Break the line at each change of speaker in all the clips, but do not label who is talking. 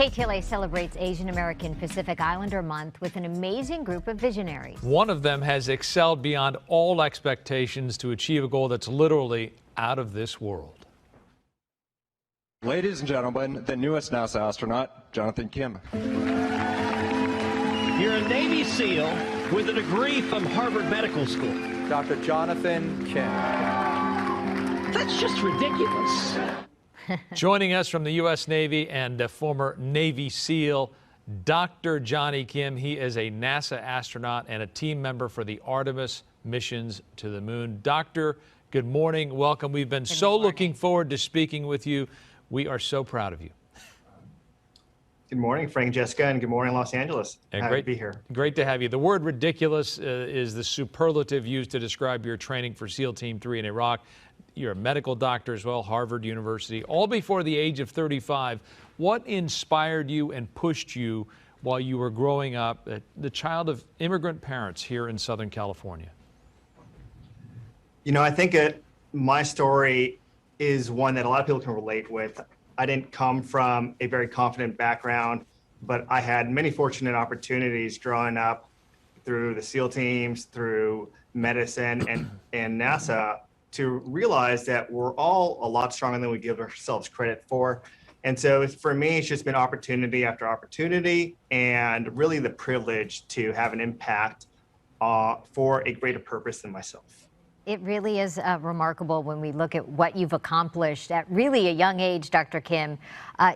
KTLA celebrates Asian American Pacific Islander Month with an amazing group of visionaries.
One of them has excelled beyond all expectations to achieve a goal that's literally out of this world.
Ladies and gentlemen, the newest NASA astronaut, Jonathan Kim.
You're a Navy SEAL with a degree from Harvard Medical School.
Dr. Jonathan Kim.
That's just ridiculous.
Joining us from the U.S. Navy and a former Navy SEAL, Dr. Jonny Kim. He is a NASA astronaut and a team member for the Artemis missions to the moon. Doctor, good morning. Welcome. We've been so looking forward to speaking with you. We are so proud of you.
Good morning, Frank and Jessica, and good morning, Los Angeles. Happy to be here.
Great to have you. The word ridiculous is the superlative used to describe your training for SEAL Team 3 in Iraq. You're a medical doctor as well, Harvard University, all before the age of 35. What inspired you and pushed you while you were growing up, the child of immigrant parents here in Southern California?
You know, I think my story is one that a lot of people can relate with. I didn't come from a very confident background, but I had many fortunate opportunities growing up through the SEAL teams, through medicine and NASA, to realize that we're all a lot stronger than we give ourselves credit for. And so for me, it's just been opportunity after opportunity and really the privilege to have an impact for a greater purpose than myself.
It really is remarkable when we look at what you've accomplished at really a young age, Dr. Kim.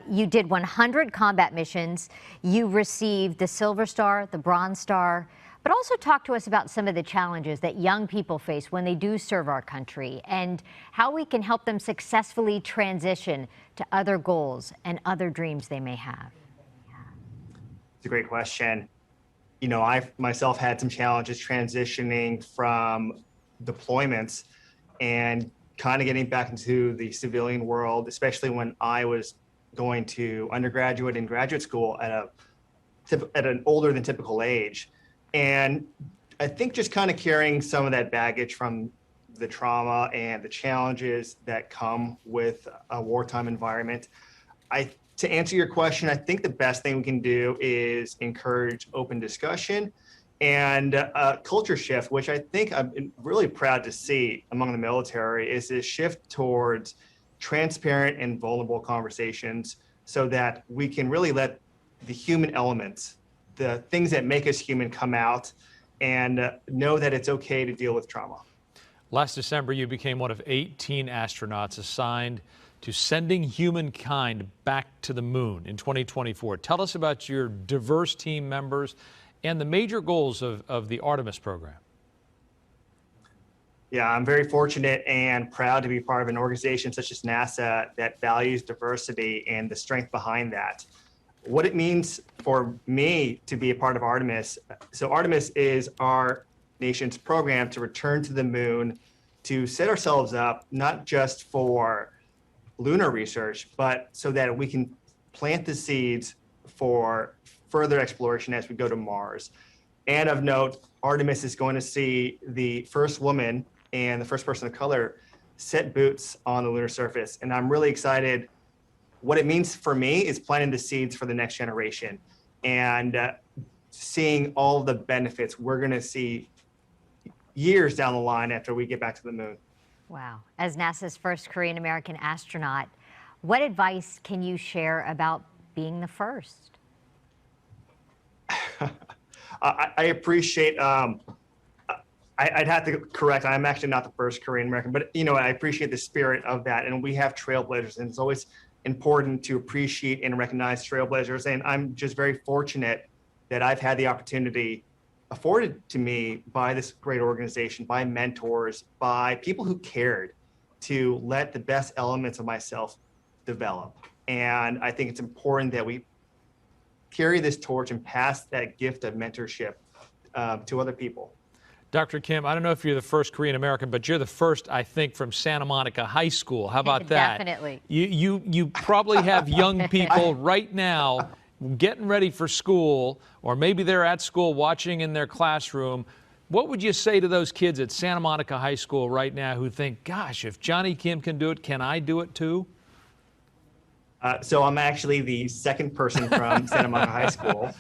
You did 100 combat missions. You received the Silver Star, the Bronze Star, but also talk to us about some of the challenges that young people face when they do serve our country and how we can help them successfully transition to other goals and other dreams they may have.
It's a great question. You know, I myself had some challenges transitioning from deployments and kind of getting back into the civilian world, especially when I was going to undergraduate and graduate school at an older than typical age. And I think just kind of carrying some of that baggage from the trauma and the challenges that come with a wartime environment. To answer your question, I think the best thing we can do is encourage open discussion and a culture shift, which I think I'm really proud to see among the military, is this shift towards transparent and vulnerable conversations so that we can really let the human elements, the things that make us human, come out and know that it's okay to deal with trauma.
Last December, you became one of 18 astronauts assigned to sending humankind back to the moon in 2024. Tell us about your diverse team members and the major goals of the Artemis program.
Yeah, I'm very fortunate and proud to be part of an organization such as NASA that values diversity and the strength behind that. What it means for me to be a part of Artemis. So Artemis is our nation's program to return to the moon, to set ourselves up, not just for lunar research, but so that we can plant the seeds for further exploration as we go to Mars. And of note, Artemis is going to see the first woman and the first person of color set boots on the lunar surface. And I'm really excited. What it means for me is planting the seeds for the next generation and seeing all the benefits we're going to see years down the line after we get back to the moon.
Wow. As NASA's first Korean American astronaut, what advice can you share about being the first?
I appreciate, I'd have to correct, I'm actually not the first Korean American, but you know, I appreciate the spirit of that. And we have trailblazers, and it's always important to appreciate and recognize trailblazers. And I'm just very fortunate that I've had the opportunity afforded to me by this great organization, by mentors, by people who cared to let the best elements of myself develop. And I think it's important that we carry this torch and pass that gift of mentorship to other people.
Dr. Kim, I don't know if you're the first Korean American, but you're the first, I think, from Santa Monica High School. How about that?
Definitely.
You probably have young people right now getting ready for school, or maybe they're at school watching in their classroom. What would you say to those kids at Santa Monica High School right now who think, gosh, if Jonny Kim can do it, can I do it too?
So I'm actually the second person from Santa Monica High School.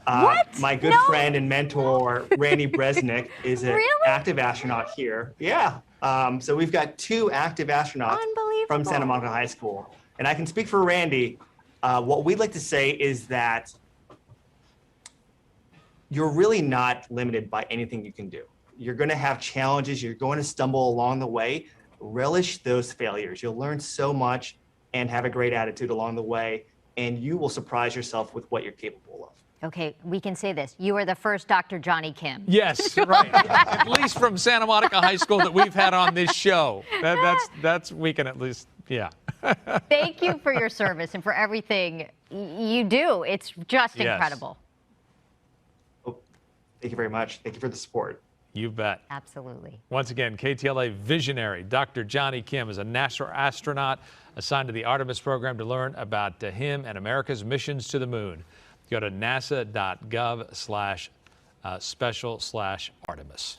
What?
My good
No.
friend and mentor, Randy Bresnick, is an
Really?
active astronaut here. Yeah. So we've got 2 active astronauts from Santa
Unbelievable.
Monica High School. And I can speak for Randy. What we'd like to say is that you're really not limited by anything you can do. You're going to have challenges. You're going to stumble along the way. Relish those failures. You'll learn so much and have a great attitude along the way, and you will surprise yourself with what you're capable of.
Okay, we can say this. You are the first Dr. Jonny Kim.
Yes, right. At least from Santa Monica High School that we've had on this show. That's we can at least, yeah.
Thank you for your service and for everything you do. It's just
Yes.
incredible.
Oh, thank you very much. Thank you for the support.
You bet.
Absolutely.
Once again, KTLA visionary Dr. Jonny Kim is a NASA astronaut assigned to the Artemis program. To learn about him and America's missions to the moon, go to nasa.gov/special/Artemis.